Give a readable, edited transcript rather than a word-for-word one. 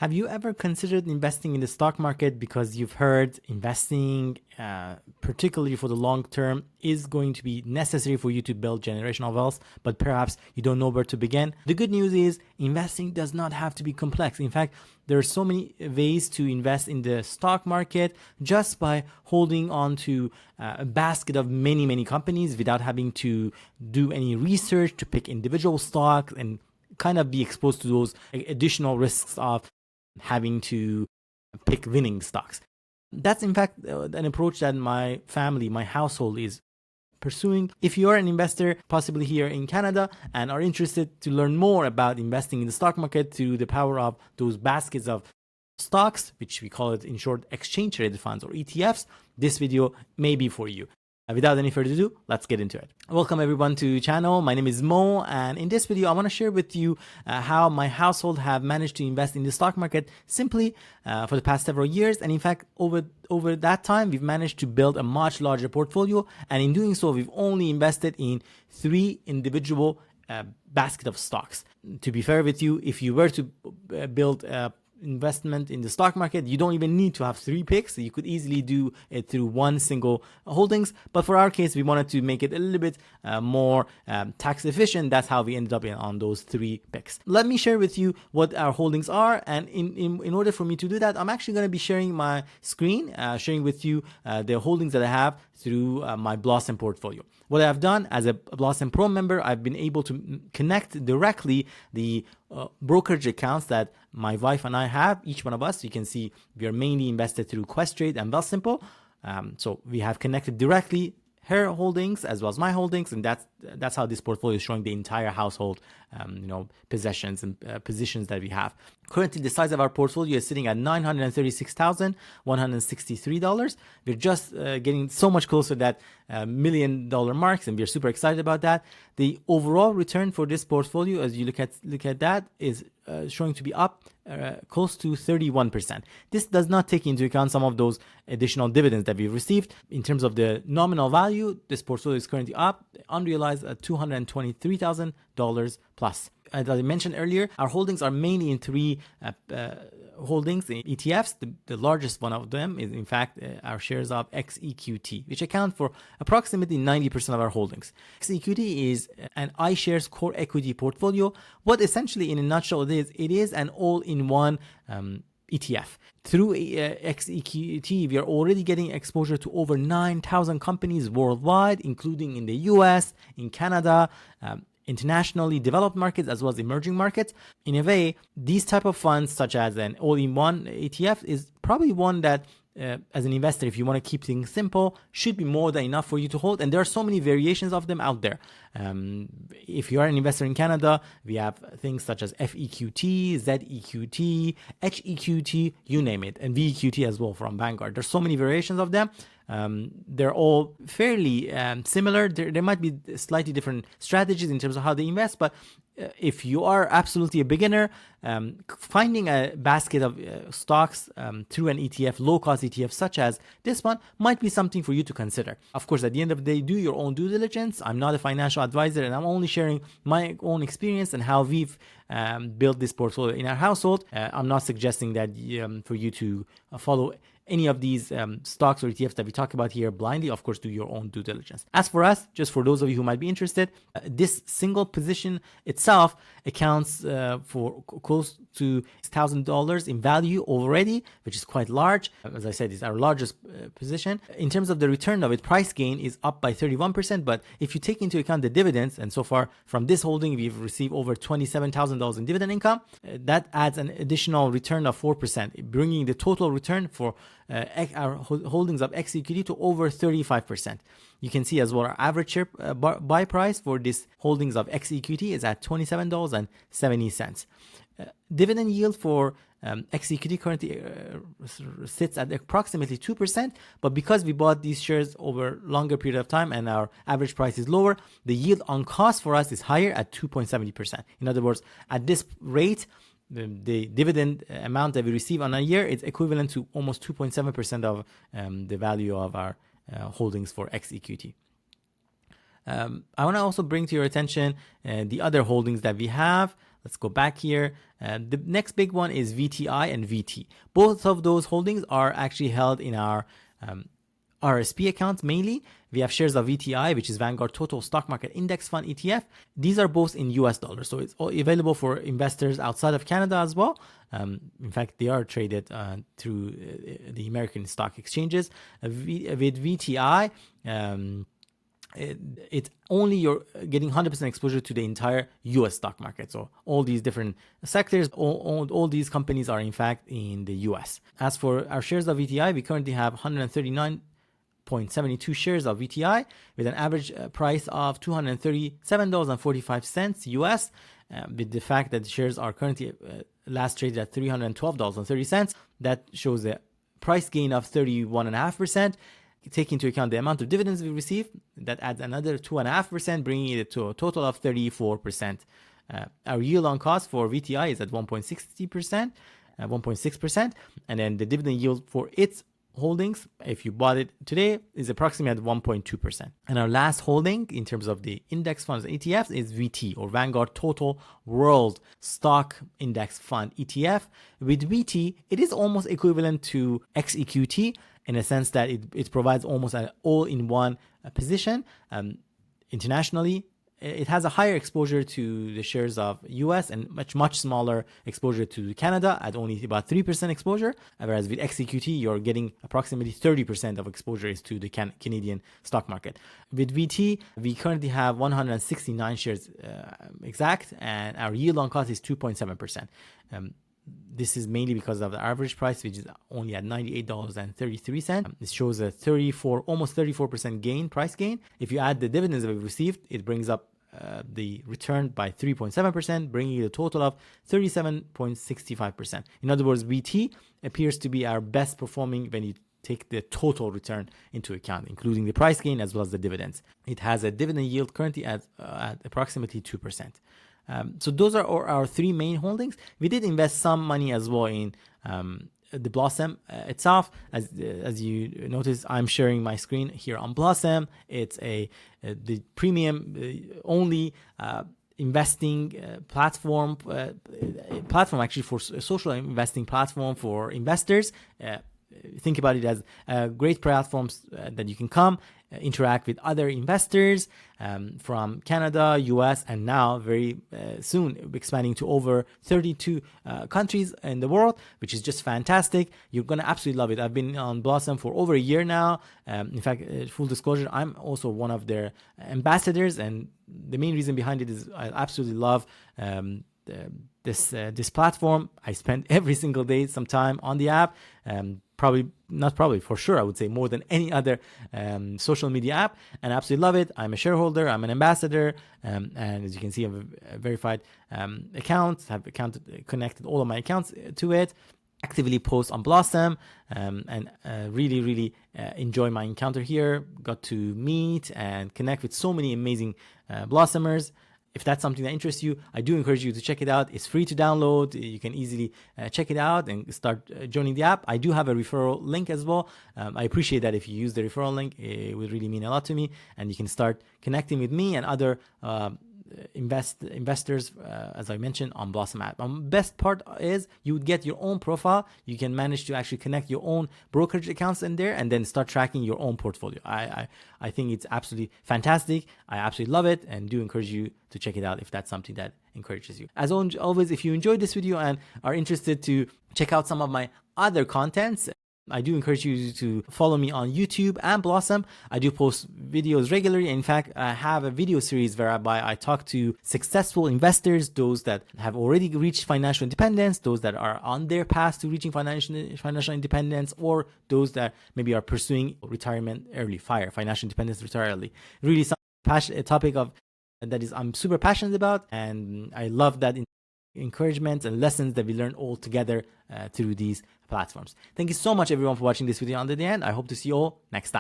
Have you ever considered investing in the stock market because you've heard investing, particularly for the long term, is going to be necessary for you to build generational wealth, but perhaps you don't know where to begin? The good news is investing does not have to be complex. In fact, there are so many ways to invest in the stock market just by holding on to a basket of many companies without having to do any research to pick individual stocks and kind of be exposed to those additional risks of having to pick winning stocks. That's in fact an approach that my family, my household is pursuing. If you are an investor, possibly here in Canada, and are interested to learn more about investing in the stock market through the power of those baskets of stocks, which we call it in short exchange traded funds or ETFs, this video may be for you. Without any further ado, let's get into it. Welcome everyone to the channel. My name is Mo, and in this video, I want to share with you how my household have managed to invest in the stock market simply for the past several years. And in fact, over that time, we've managed to build a much larger portfolio. And in doing so, we've only invested in 3 individual basket of stocks. To be fair with you, if you were to build a investment in the stock market, you don't even need to have 3 picks. You could easily do it through one single holdings. But for our case, we wanted to make it a little bit more tax efficient. That's how we ended up on those 3 picks. Let me share with you what our holdings are. And in order for me to do that, I'm actually going to be sharing my screen, sharing with you the holdings that I have through my Blossom portfolio. What I've done as a Blossom Pro member, I've been able to connect directly the brokerage accounts that my wife and I have, each one of us. You can see we are mainly invested through Questrade and Wealthsimple. So we have connected directly her holdings as well as my holdings, and that's how this portfolio is showing the entire household, possessions and positions that we have. Currently, the size of our portfolio is sitting at $936,163. We're just getting so much closer to that $1 million marks, and we're super excited about that. The overall return for this portfolio, as you look at that, is showing to be up close to 31%. This does not take into account some of those additional dividends that we've received. In terms of the nominal value, this portfolio is currently up, unrealized at $223,000 plus. As I mentioned earlier, our holdings are mainly in 3 holdings in ETFs. The largest one of them is, in fact, our shares of XEQT, which account for approximately 90% of our holdings. XEQT is an iShares core equity portfolio. What essentially, in a nutshell, it is an all-in-one ETF. Through XEQT, we are already getting exposure to over 9,000 companies worldwide, including in the US, in Canada, internationally developed markets as well as emerging markets. In a way, these type of funds, such as an all-in-one ETF, is probably one that as an investor, if you want to keep things simple, should be more than enough for you to hold. And there are so many variations of them out there. If you are an investor in Canada, we have things such as FEQT, ZEQT, HEQT, you name it, and VEQT as well from Vanguard. There's so many variations of them. They're all fairly similar. There might be slightly different strategies in terms of how they invest, but if you are absolutely a beginner, finding a basket of stocks through an ETF, low-cost ETF such as this one, might be something for you to consider. Of course, at the end of the day, do your own due diligence. I'm not a financial advisor, and I'm only sharing my own experience and how we've built this portfolio in our household. I'm not suggesting that for you to follow any of these stocks or ETFs that we talk about here blindly. Of course, do your own due diligence. As for us, just for those of you who might be interested, this single position itself accounts for close to $1,000 in value already, which is quite large. As I said, it's our largest position. In terms of the return of it, price gain is up by 31%. But if you take into account the dividends, and so far from this holding, we've received over $27,000 in dividend income, that adds an additional return of 4%, bringing the total return for our holdings of XEQT to over 35%. You can see as well our average share buy price for this holdings of XEQT is at $27.70. Dividend yield for XEQT currently sits at approximately 2%, but because we bought these shares over longer period of time and our average price is lower, the yield on cost for us is higher at 2.70%. In other words, at this rate, the dividend amount that we receive on a year is equivalent to almost 2.7% of the value of our holdings for XEQT. I want to also bring to your attention the other holdings that we have. Let's go back here. The next big one is VTI and VT. Both of those holdings are actually held in our RSP account mainly. We have shares of VTI, which is Vanguard Total Stock Market Index Fund ETF. These are both in US dollars, so it's available for investors outside of Canada as well. In fact, they are traded through the American stock exchanges. With VTI, it's only you're getting 100% exposure to the entire US stock market. So all these different sectors, all these companies are in fact in the US. As for our shares of VTI, we currently have 139.72 shares of VTI with an average price of $237.45 US. With the fact that the shares are currently last traded at $312.30, that shows a price gain of 31.5%. Take into account the amount of dividends we receive, that adds another 2.5%, bringing it to a total of 34%. Our yield on cost for VTI is at 1.60%, 1.6%, and then the dividend yield for its holdings, if you bought it today, is approximately at 1.2%. And our last holding in terms of the index funds ETFs is VT, or Vanguard Total World Stock Index Fund ETF. With VT, it is almost equivalent to XEQT in a sense that it provides almost an all-in-one position. Internationally, it has a higher exposure to the shares of US and much smaller exposure to Canada at only about 3% exposure. Whereas with XEQT, you're getting approximately 30% of exposure is to the Canadian stock market. With VT, we currently have 169 shares exact, and our yield on cost is 2.7%. This is mainly because of the average price, which is only at $98.33. This shows a almost 34% price gain. If you add the dividends that we've received, it brings up the return by 3.7%, bringing it a total of 37.65%. In other words, VT appears to be our best performing when you take the total return into account, including the price gain as well as the dividends. It has a dividend yield currently at approximately 2%. So those are our three main holdings. We did invest some money as well in the Blossom itself. As you notice, I'm sharing my screen here on Blossom. It's the premium only investing platform actually for a social investing platform for investors. Think about it as great platforms that you can come interact with other investors from Canada, US, and now very soon expanding to over 32 countries in the world, which is just fantastic. You're going to absolutely love it. I've been on Blossom for over a year now. In fact, full disclosure, I'm also one of their ambassadors, and the main reason behind it is I absolutely love this platform. I spend every single day some time on the app. For sure, I would say more than any other social media app, and I absolutely love it. I'm a shareholder, I'm an ambassador, and as you can see, I have a verified account, connected all of my accounts to it, actively post on Blossom, and really enjoy my encounter here. Got to meet and connect with so many amazing Blossomers. If that's something that interests you, I do encourage you to check it out. It's free to download. You can easily check it out and start joining the app. I do have a referral link as well. I appreciate that if you use the referral link. It would really mean a lot to me. And you can start connecting with me and other investors, as I mentioned, on Blossom app. Best part is you would get your own profile. You can manage to actually connect your own brokerage accounts in there and then start tracking your own portfolio. I think it's absolutely fantastic. I absolutely love it and do encourage you to check it out if that's something that encourages you. As always, if you enjoyed this video and are interested to check out some of my other contents, I do encourage you to follow me on YouTube and Blossom. I do post videos regularly. In fact, I have a video series whereby I talk to successful investors, those that have already reached financial independence, those that are on their path to reaching financial independence, or those that maybe are pursuing retirement early, financial independence, retire early. Really a topic that I'm super passionate about, and I love that encouragement and lessons that we learn all together through these platforms. Thank you so much everyone for watching this video until the end. I hope to see you all next time.